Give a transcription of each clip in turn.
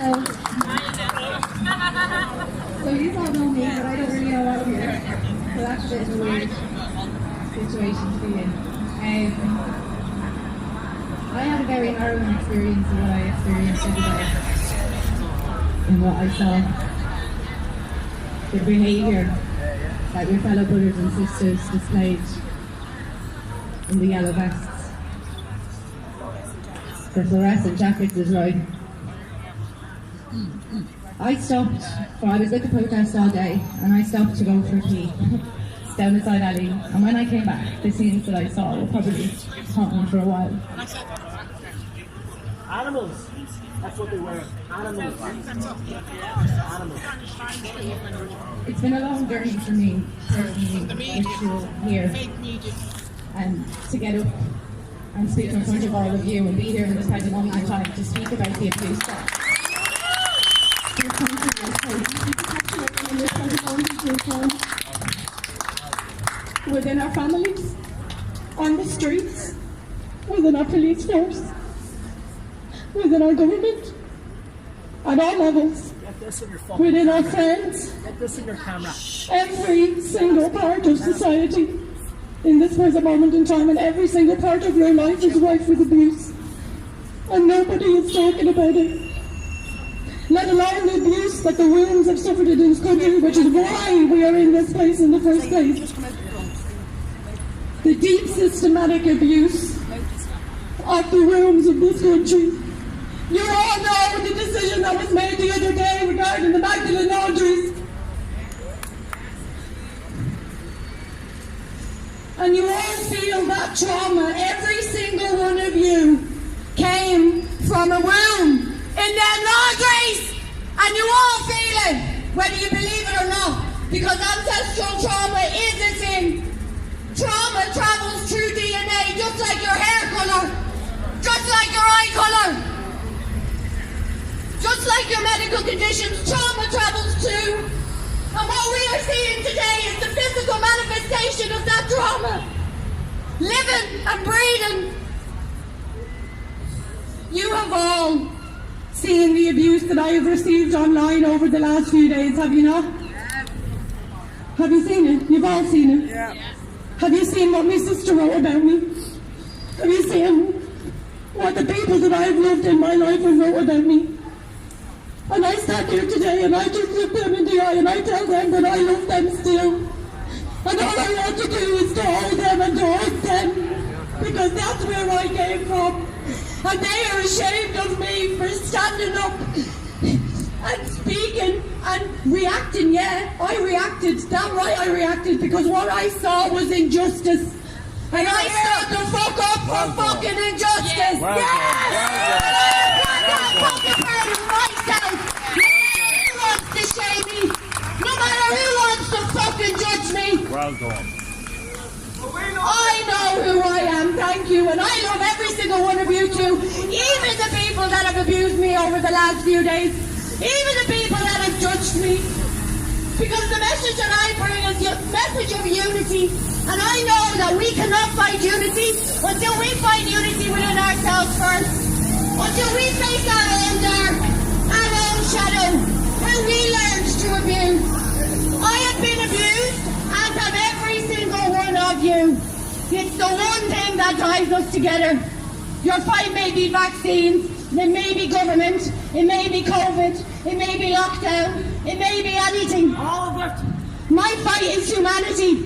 So you all know me, but I don't really know out here. So that's a bit of a weird situation to be in. I had a very harrowing experience of what I experienced every day. And what I saw. The behaviour that your fellow brothers and sisters displayed in the yellow vests. The fluorescent jackets is right. I stopped, I was at the protest all day, and I stopped to go for a pee down the side alley, and when I came back, the scenes that I saw were probably haunting for a while. Animals, that's what they were, animals. It's been a long journey for me, personally, here, and to get up and speak in front of all of you and be here in this kind of moment in time to speak about the abuse that within our families, on the streets, within our police force, within our government, at all levels, within our friends, every single part of society in this present moment in time, and every single part of your life is rife with abuse, and nobody is talking about it. Let alone the abuse that the wounds have suffered in this country, which is why we are in this place in the first place. The deep systematic abuse of the rooms of this country. You all know the decision that was made the other day regarding the Magdalene laundries. And you all feel that trauma. Every single one of you came from a womb in their laundries, and you all feel it, whether you believe it or not, because ancestral trauma is a thing. Trauma travels through DNA, just like your hair colour, just like your eye colour, just like your medical conditions. Trauma travels too, and what we are seeing today is the physical manifestation of that trauma, living and breathing. You have all seen the abuse that I have received online over the last few days, have you not? Have you seen it? You've all seen it? Yeah. Have you seen what my sister wrote about me? Have you seen what the people that I've loved in my life have wrote about me? And I stand here today and I just look them in the eye and I tell them that I love them still. And all I want to do is to hold them and to hug them, because that's where I came from. And they are ashamed of me for standing up and speaking and reacting. Yeah, I reacted. Damn right I reacted, because what I saw was injustice. And I stood the fuck up for fucking injustice. Well yeah! I'm fucking proud of myself. No matter who wants to shame me, no matter who wants to fucking judge me. Well done. I know who I am, thank you, and I love every single one of you too, even the people that have abused me over the last few days, even the people that have judged me, because the message that I bring is the message of unity, and I know that we cannot find unity until we find unity within ourselves first, until we face our own dark, our own shadow, and we learn to abuse. I have been abused, as have every single one of you. It's the one thing that ties us together. Your fight may be vaccines, it may be government, it may be COVID, it may be lockdown, it may be anything. All of it. My fight is humanity.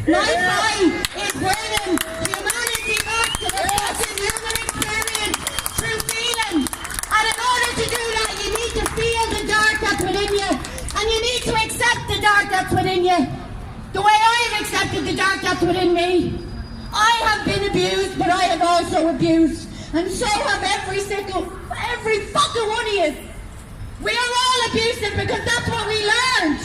My fight is bringing humanity back to the basic human experience through feeling. And in order to do that, you need to feel the dark that's within you. And you need to accept the dark that's within you. The way I have accepted the dark that's within me. I have been abused, but I have also abused. And so have every fucking one of you. We are all abusive because that's what we learned.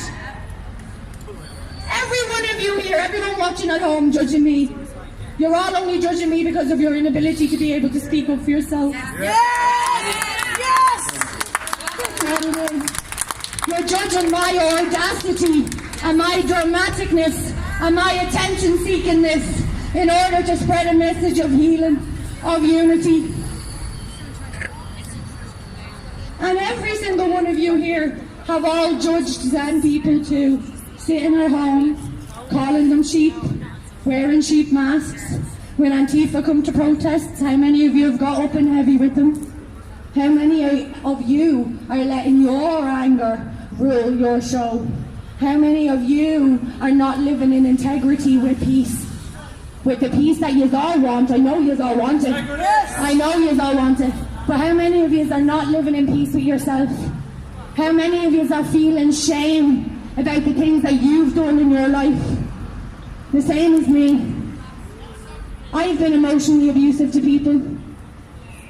Every one of you here, everyone watching at home judging me, you're all only judging me because of your inability to be able to speak up for yourself. Yes! Yes! That's what it is. You're judging my audacity and my dramaticness and my attention-seekingness in order to spread a message of healing, of unity. And you here have all judged Zen people to sit in our home, calling them sheep, wearing sheep masks. When Antifa come to protests, how many of you have got up and heavy with them? How many of you are letting your anger rule your show? How many of you are not living in integrity with peace? With the peace that you all want. I know you all want it. I know you all want it. But how many of you are not living in peace with yourself? How many of you are feeling shame about the things that you've done in your life? The same as me. I've been emotionally abusive to people.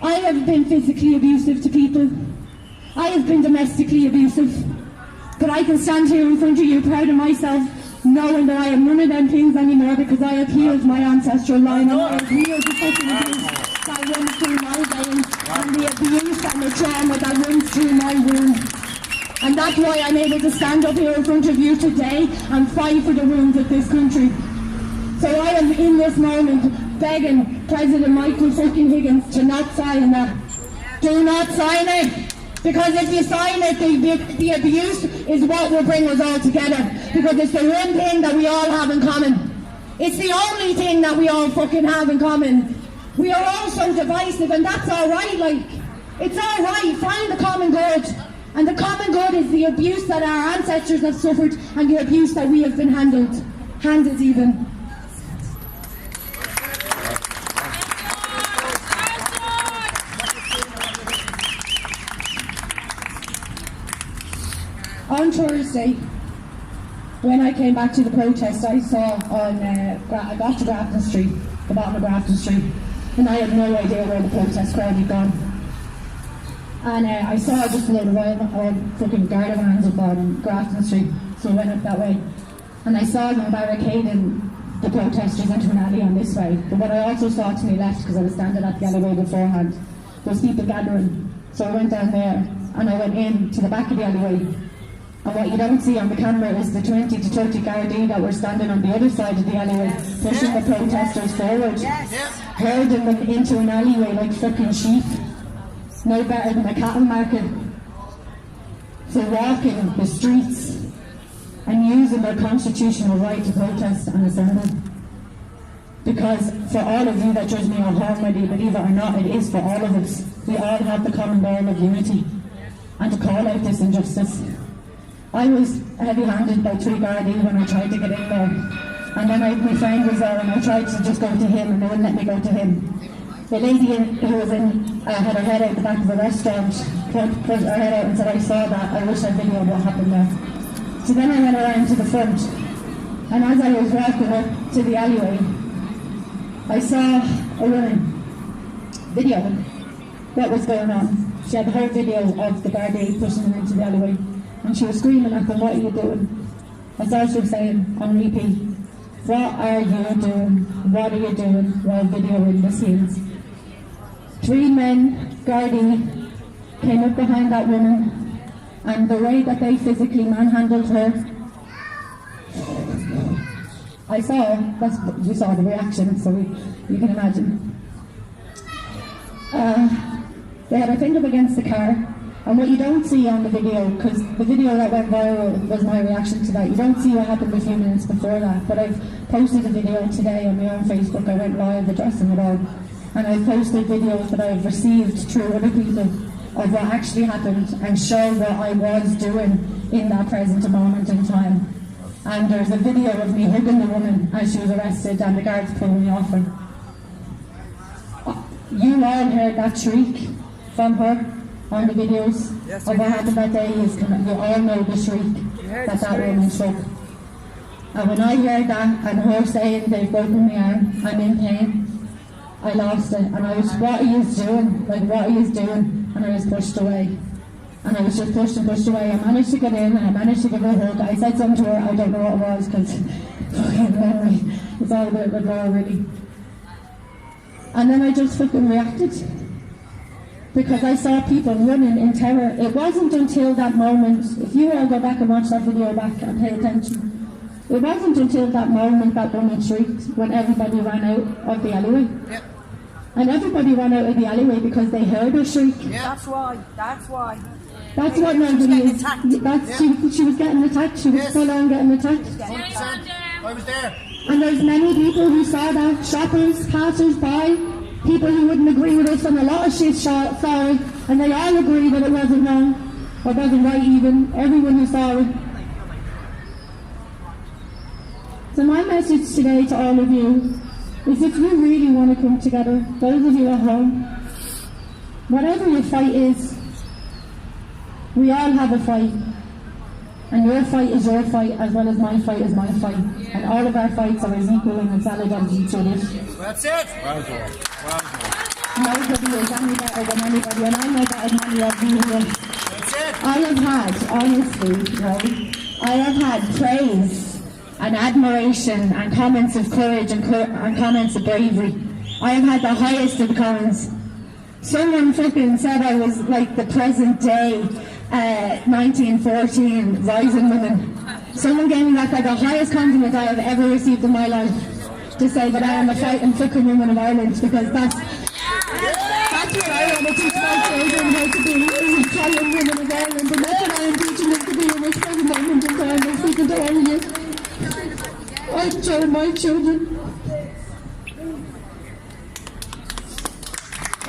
I have been physically abusive to people. I have been domestically abusive. But I can stand here in front of you proud of myself, knowing that I am none of them things anymore, because I have healed my ancestral line and I have healed the fucking abuse that runs through my veins and the abuse and the trauma that runs through my womb. And that's why I'm able to stand up here in front of you today and fight for the wounds of this country. So I am in this moment begging President Michael fucking Higgins to not sign that. Do not sign it. Because if you sign it, the abuse is what will bring us all together. Because it's the one thing that we all have in common. It's the only thing that we all fucking have in common. We are all so divisive, and that's alright, like. It's alright, find the common good. And the common good is the abuse that our ancestors have suffered and the abuse that we have been handed even. On Thursday, when I came back to the protest, I saw I got to Grafton Street, the bottom of Grafton Street, and I had no idea where the protest crowd had gone. And I saw just a load of fucking Garda vans up on Grafton Street, so I went up that way. And I saw them barricading the protesters into an alley on this way. But what I also saw to my left, because I was standing at the alleyway beforehand, was people gathering. So I went down there, and I went in to the back of the alleyway. And what you don't see on the camera is the 20 to 30 Gardaí that were standing on the other side of the alleyway, pushing the protesters forward, herding them into an alleyway like fucking sheep. No better than a cattle market. For walking the streets and using their constitutional right to protest and assemble. Because for all of you that judge me on home, whether you believe it or not, it is for all of us. We all have the common goal of unity and to call out this injustice. I was heavy-handed by 3 Gardaí when I tried to get in there. And then my friend was there and I tried to just go to him and they wouldn't let me go to him. The lady who was in had her head out the back of the restaurant, put her head out and said, I saw that, I wish I videoed what happened there. So then I went around to the front, and as I was walking up to the alleyway, I saw a woman videoing what was going on. She had the whole video of the Gardaí pushing them into the alleyway, and she was screaming at them, what are you doing? I saw she was saying on repeat, what are you doing? What are you doing? While videoing the scenes. 3 men, Gardaí, came up behind that woman, and the way that they physically manhandled her, you saw the reaction, so you can imagine. They had her pinned up against the car, and what you don't see on the video, because the video that went viral was my reaction to that, you don't see what happened a few minutes before that, but I've posted a video today on my own Facebook. I went live addressing it all. And I've posted videos that I've received through other people of what actually happened and show what I was doing in that present moment in time. And there's a video of me hugging the woman as she was arrested and the guards pulling me off her. You all heard that shriek from her on the videos of what happened that day. You all know the shriek that woman shook. And when I heard that and her saying they've broken my arm, I'm in pain, I lost it, and I was, what are you doing? Like, what are you doing? And I was pushed away. And I was just pushed and pushed away. I managed to get in, and I managed to give her a hug. I said something to her, I don't know what it was, because fucking memory. It's all a bit of a blur, really. And then I just fucking reacted. Because I saw people running in terror. It wasn't until that moment, if you all go back and watch that video back and pay attention, it wasn't until that moment that woman shrieked when everybody ran out of the alleyway. Yep. And everybody ran out of the alleyway because they heard her shriek. That's why. That's what nobody is. She was getting attacked. She was full on getting attacked. 100%. I was there. And there's many people who saw that. Shoppers, passers-by, people who wouldn't agree with us on a lot of shit saw it. And they all agree that it wasn't wrong. Or wasn't right even. Everyone who saw it. So my message today to all of you is if you really want to come together, those of you at home, whatever your fight is, we all have a fight. And your fight is your fight as well as my fight is my fight. And all of our fights are as equal and as valid as each other's. That's it. Well done. Well done. Nobody is any better than anybody, and I'm no better than any of you here. That's it. I have had, honestly, right, I have had praise and admiration and comments of courage and comments of bravery. I have had the highest of comments. Someone fucking said I was like the present day 1914 rising woman. Someone gave me like the highest compliment I have ever received in my life, to say that I am a fighting fucking woman of Ireland, because that's what I want to teach my children how to be, is a fighting woman of Ireland, and that's what I am teaching them to be in this present moment in time. I'm speaking to all of you. I'm showing my children.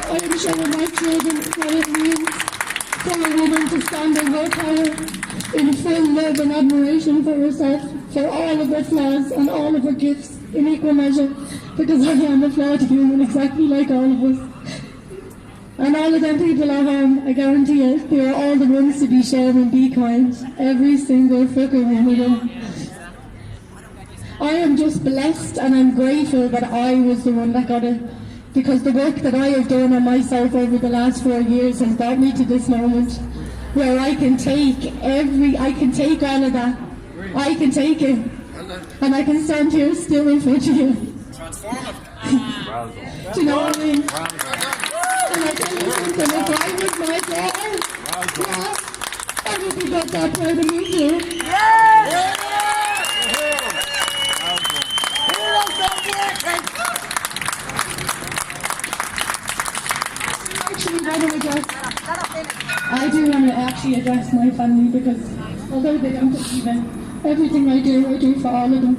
I am showing my children what it means for a woman to stand in her power in full love and admiration for herself, for all of her flaws and all of her gifts in equal measure, because I am a flawed human exactly like all of us. And all of them people at home, I guarantee you, they are all the ones to be shared and be kind. Every single fucking one of them. I am just blessed and I'm grateful that I was the one that got it, because the work that I have done on myself over the last 4 years has brought me to this moment where I can take all of that. I can take it. And I can stand here still in front of you. Transformative. Do you know what I mean? And I tell you something, if I was my daughter, I would be got that proud of me too. I do want to actually address my family, because although they don't believe in everything I do for all of them.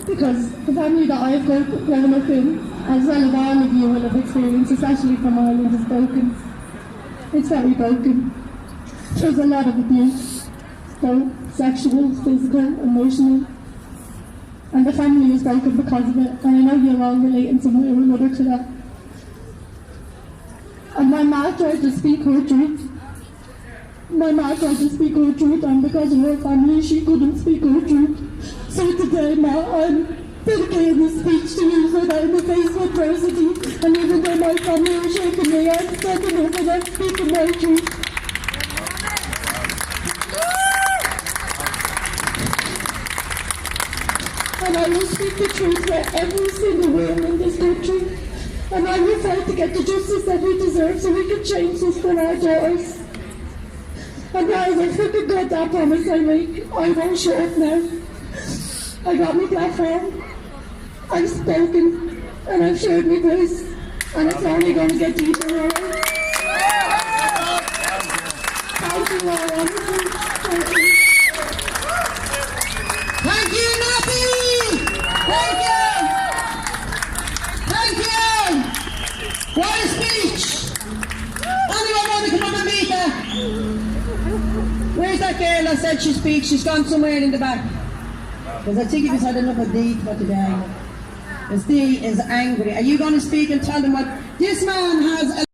Because the family that I've grown up in, as well as all of you will have experienced, especially from Ireland, is broken. It's very broken. There's a lot of abuse, both sexual, physical, emotional. And the family is broken because of it, and I know you're all relating some way or another to that. And my ma tried to speak her truth. My ma tried to speak her truth, and because of her family, she couldn't speak her truth. So today, Ma, I'm dedicating this speech to you so that in the face of adversity, and even though my family is shaking me, I'm standing up and I'm speaking my truth. And I will speak the truth for every single woman in this country. And I will fight to get the justice that we deserve so we can change this for our daughters. And guys, I fucking got that promise I make. I won't shut up now. I got my platform. I've spoken. And I've shared my voice. And it's only going to get deeper, alright? Thank you all, honestly. Thank you. Thank you, Nappy! Thank you! Thank you! What a speech! Anyone want to come up and meet her? Where's that girl that said she speaks? She's gone somewhere in the back. Because I think it was had enough of Dee for today. Because Dee is angry. Are you going to speak and tell them what this man has?